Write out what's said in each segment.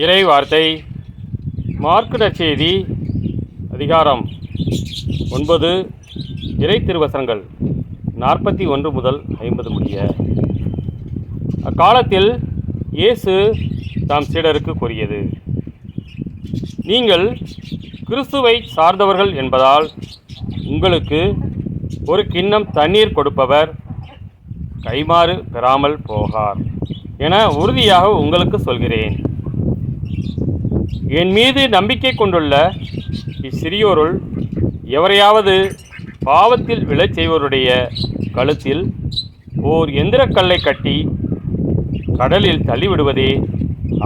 இறை வார்த்தை மார்க்கு நற்செய்தி அதிகாரம் 9 இறை திருவசனங்கள் 41 முதல் 50 முடிய. அக்காலத்தில் இயேசு தாம் சீடருக்கு கூறியது: நீங்கள் கிறிஸ்துவை சார்ந்தவர்கள் என்பதால் உங்களுக்கு ஒரு கிண்ணம் தண்ணீர் கொடுப்பவர் கைமாறு பெறாமல் போகார் என உறுதியாக உங்களுக்கு சொல்கிறேன். என் மீது நம்பிக்கை கொண்டுள்ள இச்சிறியோருள் எவரையாவது பாவத்தில் விழச் செய்வோருடைய கழுத்தில் ஓர் எந்திரக்கல்லை கட்டி கடலில் தள்ளிவிடுவதே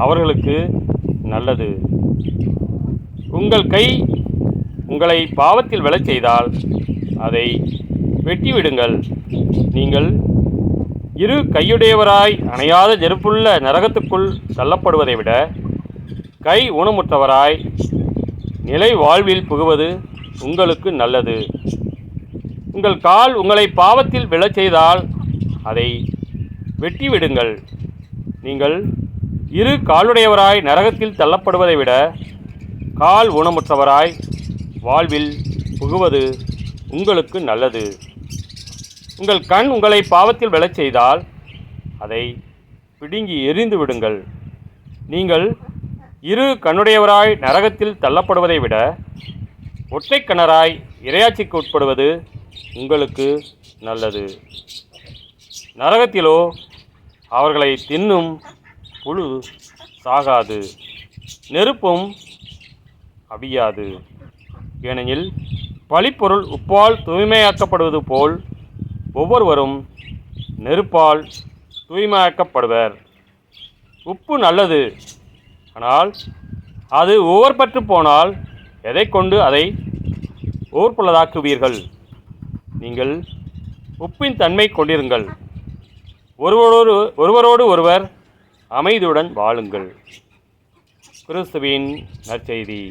அவர்களுக்கு நல்லது. உங்கள் கை உங்களை பாவத்தில் விழச் செய்தால் அதை வெட்டிவிடுங்கள். நீங்கள் இரு கையுடையவராய் அணையாத நெருப்புள்ள நரகத்துக்குள் தள்ளப்படுவதை விட கை ஊனமுற்றவராய் நிலை வாழ்வில் புகுவது உங்களுக்கு நல்லது. உங்கள் கால் உங்களை பாவத்தில் விழச் செய்தால் அதை வெட்டிவிடுங்கள். நீங்கள் இரு காலுடையவராய் நரகத்தில் தள்ளப்படுவதை விட கால் ஊனமுற்றவராய் வாழ்வில் புகுவது உங்களுக்கு நல்லது. உங்கள் கண் உங்களை பாவத்தில் விழச் செய்தால் அதை பிடுங்கி எறிந்து விடுங்கள். நீங்கள் இரு கண்ணுடையவராய் நரகத்தில் தள்ளப்படுவதை விட ஒற்றை கண்ணராய் இறையாட்சிக்கு உட்படுவது உங்களுக்கு நல்லது. நரகத்திலோ அவர்களை தின்னும் புழு சாகாது, நெருப்பும் அவியாது. ஏனெனில் பழிப்பொருள் உப்பால் தூய்மையாக்கப்படுவது போல் ஒவ்வொருவரும் நெருப்பால் தூய்மையாக்கப்படுவர். உப்பு நல்லது, ஆனால் அது உவர்பற்று போனால் எதை கொண்டு அதை உவர்ப்புள்ளதாக்குவீர்கள்? நீங்கள் உப்பின் தன்மை கொண்டிருங்கள். ஒருவரோடு ஒருவர் அமைதியுடன் வாழுங்கள். கிறிஸ்துவின் நற்செய்தி.